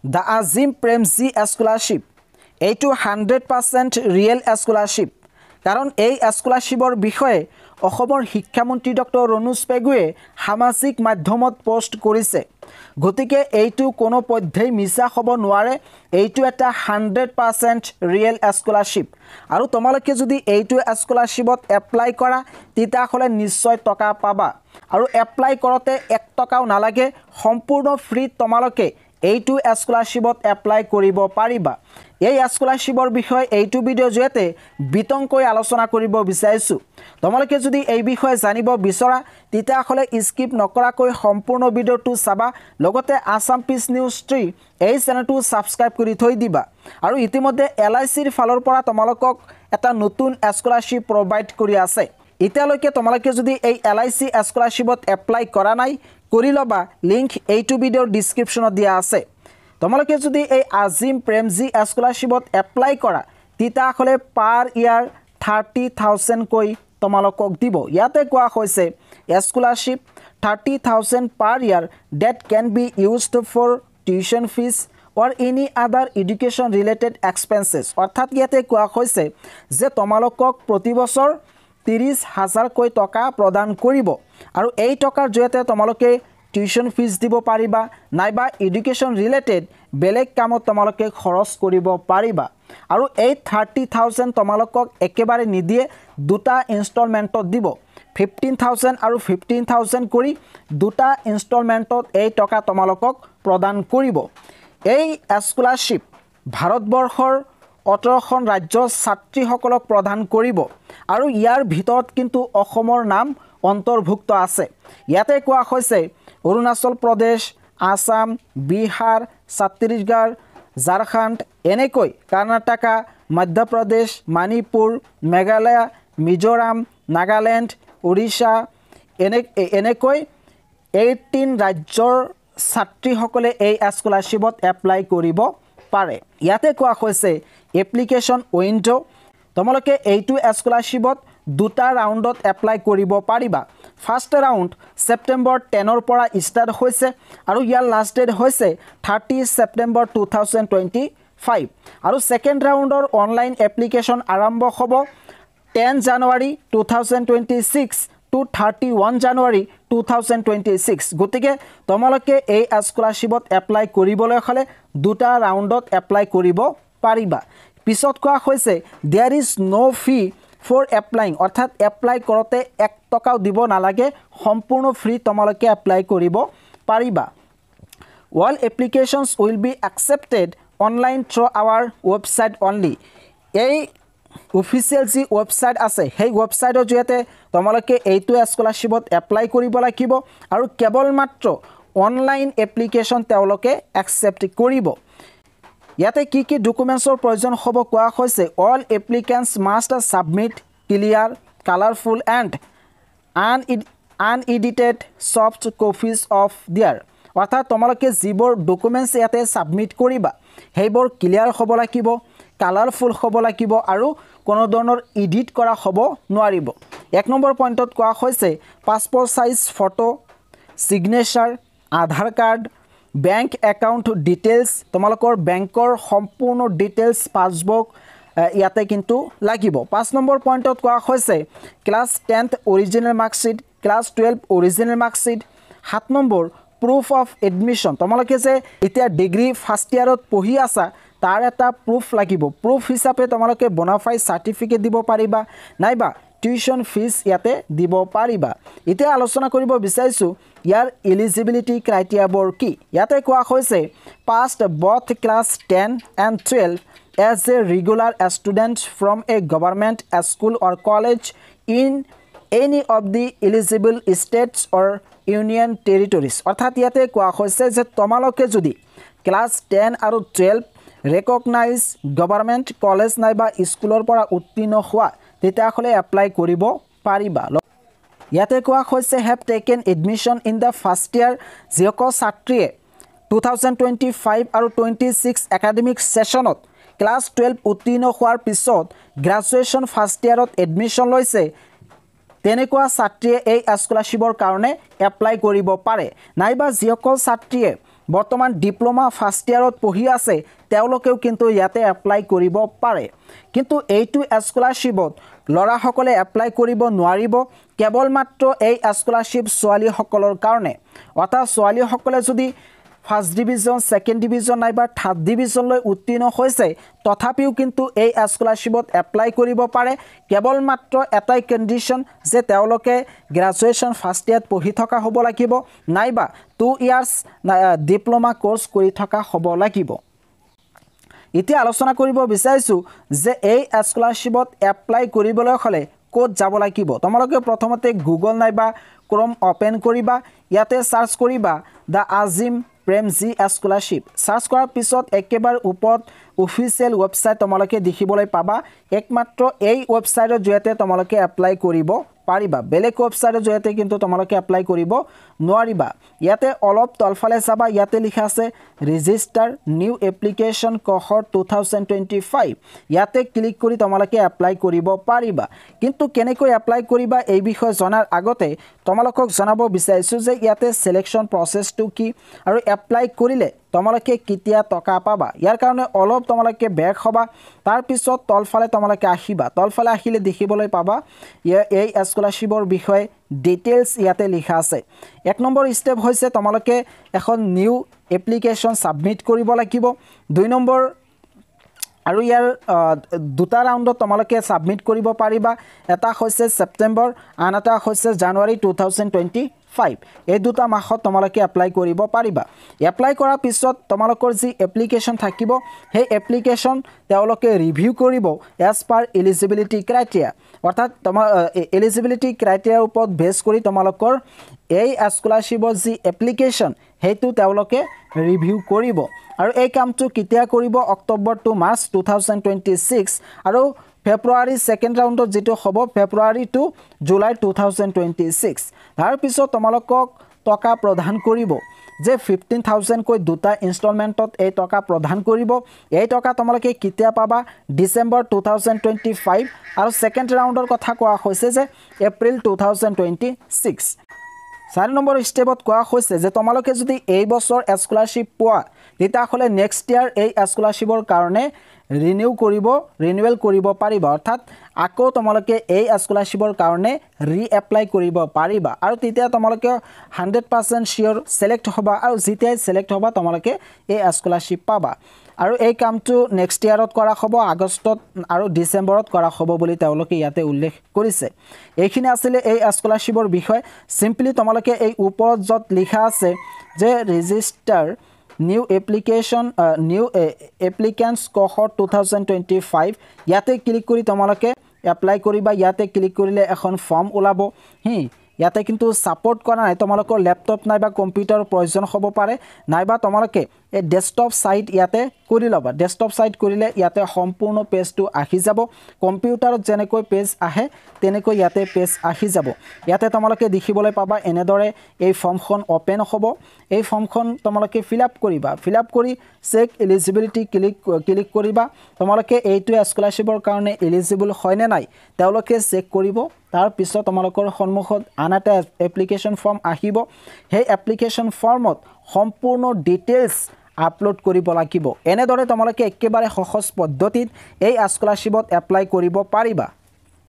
the Azim Premji scholarship এইটো 100% real scholarship কাৰণ এই স্কলাৰশ্বিপৰ বিষয়ে অসমৰ শিক্ষামন্ত্ৰী ডক্টৰ ৰণোজ পেগুৱে সামাজিক মাধ্যমত পোষ্ট কৰিছে গতিকে এইটো কোনো পধ্যেই মিছা হ'ব নোৱাৰে এইটো এটা 100% ৰিয়েল স্কলাৰশ্বিপ আৰু তোমালোকে যদি এইটো স্কলাৰশ্বিপত এপ্লাই কৰা তেতিয়াহ'লে নিশ্চয় টকা পাবা আৰু এপ্লাই কৰোঁতে 1 টকাও নালাগে সম্পূৰ্ণ ফ্ৰী তোমালোকে এইটো স্কলাৰশ্বিপত এপ্লাই কৰিব পাৰিবা এই স্কলাৰশ্বিপৰ বিষয়ে এইটো ভিডিঅ' জৰিয়তে বিতংকৈ আলোচনা কৰিব বিচাৰিছোঁ তোমালোকে যদি এই বিষয়ে জানিব বিচৰা তেতিয়াহ'লে স্কিপ নকৰাকৈ সম্পূৰ্ণ ভিডিঅ'টো চাবা লগতে আসাম পিচ নিউজ 3 এই চেনেলটো সাবস্ক্ৰাইব কৰি থৈ দিবা আৰু ইতিমধ্যে LICৰ ফালৰ পৰা তোমালোকক এটা নতুন স্কলাৰশ্বিপ প্ৰভাইড কৰি আছে এতিয়ালৈকে তোমালোকে যদি এই LIC স্কলাৰশ্বিপত এপ্লাই কৰা নাই কৰি লবা লিংক এইটো ভিডিঅ'ৰ ডেসক্ৰিপচনত দিয়া আছে তোমালোকে যদি এই আজিম প্ৰেমজী স্কলাৰশ্বিপত এপ্লাই কৰা তেতিয়াহ'লে পাৰ ইয়াৰ 30,000 কৈ তোমালোকক দিব ইয়াতে কোৱা হৈছে scholarship 30,000 per year that can be used for tuition fees or any other education related expenses অৰ্থাৎ ইয়াতে কোৱা হৈছে যে তোমালোকক প্ৰতি বছৰ 30,000 কৈ টকা প্ৰদান কৰিব আৰু এই টকাৰ জৰিয়তে তোমালোকে টিউশন ফিজ দিব পাৰিবা নাইবা এডুকেশন ৰিলেটেড বেলেগ কামত তোমালোকে খৰচ কৰিব পাৰিবা আৰু এই 30,000 তোমালোকক একেবাৰে নিদিয়ে দুটা ইনষ্টলমেন্টত দিব 15,000 আৰু 15,000 কৰি দুটা ইনষ্টলমেন্টত এই টকা তোমালোকক প্ৰদান কৰিব এই স্কলাৰশ্বিপ ভাৰতবৰ্ষৰ 18খন ৰাজ্যৰ ছাত্ৰীসকলক প্ৰদান কৰিব আৰু ইয়াৰ ভিতৰত কিন্তু অসমৰ নাম অন্তৰ্ভুক্ত আছে ইয়াতে কোৱা হৈছে অৰুণাচল প্ৰদেশ আসাম বিহাৰ ছত্তীশগড় ঝাৰখণ্ড এনেকৈ কৰ্ণাটকা মধ্যপ্ৰদেশ মণিপুৰ মেঘালয় মিজোৰাম নাগালেণ্ড ওড়িশা এনেকৈ 18 ৰাজ্যৰ ছাত্ৰীসকলে এই স্কলাৰশ্বিপত এপ্লাই কৰিব পাৰে ইয়াতে কোৱা হৈছে এপ্লিকেশন উইন্ডো তোমালোকে এইটো স্কলাৰশ্বিপত দুটা ৰাউণ্ডত এপ্লাই কৰিব পাৰিবা ফাৰ্স্ট ৰাউণ্ড সেপ্টেম্বৰ 10 ৰ পৰা ষ্টাৰ্ট হৈছে আৰু ইয়াৰ লাষ্ট ডেট হৈছে 30 সেপ্টেম্বৰ 2025 আৰু সেকেন্ড ৰাউণ্ডৰ অনলাইন এপ্লিকেশন আৰম্ভ হ'ব 10 জানুৱাৰী 2026 to 31 জানুৱাৰী 2026 গতিকে তোমালোকে এই স্কলাৰশ্বিপত এপ্লাই কৰিবলৈ হলে দুটা ৰাউণ্ডত এপ্লাই কৰিব পাৰিবা পিছত কোৱা হৈছে there is no fee for applying অৰ্থাৎ এপ্লাই কৰোতে 1 টকাও দিব নালাগে সম্পূৰ্ণ ফ্ৰী তোমালোকে এপ্লাই কৰিব পাৰিবা all applications will be accepted online through our website only এই অফিচিয়েল যি ওয়েবসাইট আছে সেই ওয়েবসাইটৰ জৰিয়তে তোমালোকে এইটো স্কলাৰশ্বিপত এপ্লাই কৰিব লাগিব আৰু কেৱল মাত্ৰ অনলাইন এপ্লিকেশন তেওঁলোকে একসেপ্ট কৰিব ইয়াতে কি ডকুমেন্টছৰ প্ৰয়োজন হ'ব কোৱা হৈছে all applicants must submit clear colorful and unedited soft copies of their অৰ্থাৎ তোমালোকে যিবোৰ ডকুমেন্টছ ইয়াতে সাবমিট কৰিবা সেইবোৰ ক্লিয়াৰ হ'ব লাগিব কালাৰফুল হ'ব লাগিব আৰু কোনো ধৰণৰ এডিট কৰা হ'ব নোৱাৰিব 1 নম্বৰ পইণ্টত কোৱা হৈছে পাছপোৰ্ট সাইজ ফটো সিগনেচাৰ আধাৰ কাৰ্ড বেংক একাউণ্ট ডিটেইলছ তোমালোকৰ বেংকৰ সম্পূৰ্ণ ডিটেইলছ পাছবুক ইয়াতে কিন্তু লাগিব 5 নম্বৰ পইণ্টত কোৱা হৈছে class 10th original marksheet class 12 original marksheet 7 number proof of admission তোমালোকে যে এতিয়া ডিগ্ৰী ফাৰ্স্ট ইয়াৰত পঢ়ি আছা তাৰ এটা proof লাগিব proof হিচাপে তোমালোকে বোনাফাইড সাৰ্টিফিকেট দিব পাৰিবা নাইবা টিউশন ফিজ ইয়াতে দিব পাৰিবা এতিয়া আলোচনা কৰিব বিচাৰিছো ইয়াৰ এলিজিবিলিটি ক্ৰাইটেৰিয়াবোৰ কি ইয়াতে কোৱা হৈছে passed both class 10 and 12 as a regular student from a government school or college in any of the eligible states or union territories অৰ্থাৎ ইয়াতে কোৱা হৈছে যে তোমালোকে যদি ক্লাস 10 আৰু 12 ৰেকগনাইজ গভৰ্নমেন্ট কলেজ নাইবা স্কুলৰ পৰা উত্তীৰ্ণ হোৱা তেতিয়াহ'লে এপ্লাই কৰিব পাৰিবা ইয়াতে কোৱা হৈছে have taken admission in the first year যিসকল ছাত্ৰীয়ে 2025 আৰু 26 একাডেমিক সেশনত ক্লাস 12 উত্তীৰ্ণ হোৱাৰ পিছত গ্ৰেজুৱেচন ফাৰ্স্ট ইয়াৰত এডমিশন লৈছে তেনেকুৱা ছাত্ৰীয়ে এই স্কলাৰশ্বিপৰ কাৰণে এপ্লাই কৰিব পাৰে নাইবা যিসকল ছাত্ৰীয়ে বৰ্তমান ডিপ্লোমা ফাৰ্ষ্ট ইয়াৰত পঢ়ি আছে তেওঁলোকেও কিন্তু ইয়াতে এপ্লাই কৰিব পাৰে কিন্তু এইটো স্কলাৰশ্বিপত ল'ৰাসকলে এপ্লাই কৰিব নোৱাৰিব কেৱল মাত্ৰ এই স্কলাৰশ্বিপ ছোৱালীসকলৰ কাৰণে অৰ্থাৎ ছোৱালীসকলে যদি ফাৰ্ষ্ট ডিভিজন সেকেন্ড ডিভিজন নাইবা থাৰ্ড ডিভিজনলৈ উত্তীৰ্ণ হৈছে তথাপিও কিন্তু এই স্কলাৰশ্বিপত এপ্লাই কৰিব পাৰে কেৱল মাত্ৰ এটাই কণ্ডিশ্যন যে তেওঁলোকে গ্ৰেজুৱেশ্যন ফাৰ্ষ্ট ইয়াৰত পঢ়ি থকা হ'ব লাগিব নাইবা 2 ইয়াৰ্ছ ডিপ্লোমা কোৰ্স কৰি থকা হ'ব লাগিব এতিয়া আলোচনা কৰিব বিচাৰিছো যে এই স্কলাৰশ্বিপত এপ্লাই কৰিবলৈ হলে কোড যাব লাগিব তোমালোকে প্ৰথমতে গুগল নাইবা ক্ৰোম ওপেন কৰিবা ইয়াতে সাৰ্চ কৰিবা দা আজিম প্ৰেমজি স্কলাৰশ্বিপ সাৰ্চ কৰাৰ পিছত একেবাৰে ওপৰত অফিচিয়েল ওয়েবসাইট তোমালোকে দেখিবলৈ পাবা একমাত্ৰ এই ওয়েবসাইটৰ জৰিয়তে তোমালোকে এপ্লাই কৰিব পাৰিবা বেলেগ ওয়েবসাইটৰ জৰিয়তে কিন্তু তোমালোকে এপ্লাই কৰিব নোৱাৰিবা ইয়াতে অলপ তলফালে চাবা ইয়াতে লিখা আছে ৰেজিষ্টাৰ নিউ এপ্লিকেশন কোহৰ্ট 2025 ইয়াতে ক্লিক কৰি তোমালোকে এপ্লাই কৰিব পাৰিবা কিন্তু কেনেকৈ এপ্লাই কৰিবা এই বিষয়ে জনাৰ আগতে তোমালোকক জনাব বিচাৰিছো যে ইয়াতে সিলেকশন প্ৰসেছটো কি আৰু এপ্লাই কৰিলে তোমালোকে কিতিয়া টকা পাবা ইয়াৰ কাৰণে অলপ তোমালোকে বেক হবা তাৰ পিছত তলফালে তোমালোকে আহিবা তলফালে আহিলে দেখিবলৈ পাবা এই স্কলাৰশ্বিপৰ বিষয়ে ডিটেইলস ইয়াতে লিখা আছে এক নম্বৰ স্টেপ হৈছে তোমালোকে এখন নিউ এপ্লিকেশন সাবমিট কৰিব লাগিব 2 নম্বৰ আৰু ইয়াৰ দুটা ৰাউণ্ডত তোমালোকে সাবমিট কৰিব পাৰিবা এটা হৈছে সেপ্টেম্বৰ আন এটা হৈছে জানুৱাৰী 2025 এই দুটা মাহত তোমালোকে এপ্লাই কৰিব পাৰিবা এপ্লাই কৰাৰ পিছত তোমালোকৰ যি এপ্লিকেশন থাকিব সেই এপ্লিকেশন তেওঁলোকে ৰিভিউ কৰিব এজ পাৰ এলিজিবিলিটি ক্ৰাইটেৰিয়া অৰ্থাৎ তোমাৰ এলিজিবিলিটি ক্ৰাইটেৰিয়াৰ ওপৰত বেছ কৰি তোমালোকৰ এই স্কলাৰশ্বিপৰ যি এপ্লিকেশন হেতু তেওঁলোকে ৰিভিউ কৰিব আৰু এই কামটো কিতিয়া কৰিব অক্টোবৰ টু মাৰ্চ 2026 আৰু ফেব্ৰুৱাৰী সেকেন্ড ৰাউণ্ডত যেটো হ'ব ফেব্ৰুৱাৰী টু জুলাই 2026 তাৰ পিছত তোমালোকক টকা প্ৰদান কৰিব যে 15000 কৈ দুটা ইনষ্টলমেন্টত এই টকা প্ৰদান কৰিব এই টকা তোমালোকে কিতিয়া পাবা ডিসেম্বৰ 2025 আৰু সেকেন্ড ৰাউণ্ডৰ কথা কোৱা হৈছে যে এপ্ৰিল 2026 4 নম্বৰ স্টেপত কোৱা হৈছে যে তোমালোকে যদি এই বছৰ স্কলাৰশ্বিপ পোৱা তেতিয়া হলে নেক্সট ইয়াৰ এই স্কলাৰশ্বিপৰ কাৰণে ৰিনিউৱেল কৰিব পাৰিবা অৰ্থাৎ আকৌ তোমালোকে এই স্কলাৰশ্বিপৰ কাৰণে ৰি-এপ্লাই কৰিব পাৰিবা আৰু তেতিয়া তোমালোকে 100% শিওৰ সিলেক্ট হ'বা আৰু যেতিয়া সিলেক্ট হ'বা তোমালোকে এই স্কলাৰশ্বিপ পাবা আৰু এই কামটো নেক্সট ইয়াৰত কৰা হ'ব আগষ্টত আৰু ডিসেম্বৰত কৰা হ'ব বুলি তেওঁলোকে ইয়াতে উল্লেখ কৰিছে এইখিনি আছিল এই স্কলাৰশ্বিপৰ বিষয় সিম্পলি তোমালোকে এই ওপৰত যত লিখা আছে যে ৰেজিষ্টাৰ নিউ এপ্লিকেশন নিউ এপ্লিকেন্টস কোহৰ্ট 2025 ইয়াতে ক্লিক কৰি তোমালোকে এপ্লাই কৰিবা ইয়াতে ক্লিক কৰিলে এখন ফৰ্ম ওলাব ইয়াতে কিন্তু সাপোৰ্ট কৰা নাই তোমালোকৰ ল্যাপটপ নাইবা কম্পিউটাৰ প্ৰয়োজন হ'ব পাৰে নাইবা তোমালোকে এই ডেস্কটপ সাইট ইয়াতে কৰি লবা ডেস্কটপ সাইট কৰিলে ইয়াতে সম্পূৰ্ণ পেজটো আহি যাব কম্পিউটাৰত যেনেকৈ পেজ আহে তেনেকৈ ইয়াতে পেজ আহি যাব ইয়াতে তোমালোকে দেখিবলৈ পাবা এনেদৰে এই ফৰ্মখন ওপেন হ'ব এই ফৰ্মখন তোমালোকে ফিলআপ কৰিবা ফিলআপ কৰি চেক এলিজিবিলিটি ক্লিক কৰিবা তোমালোকে এইটো স্কলাৰশ্বিপৰ কাৰণে এলিজিবল হয় নে নাই তেওঁলোকে চেক কৰিব তাৰ পিছত তোমালোকৰ সন্মুখত আনটা এপ্লিকেশন ফৰ্ম আহিব সেই এপ্লিকেশন ফৰ্মত সম্পূৰ্ণ ডিটেইলস আপলোড কৰিব লাগিব এনেদৰে তোমালোকে একেবাৰে সহজ পদ্ধতিত এই স্কলাৰশ্বিপত এপ্লাই কৰিব পাৰিবা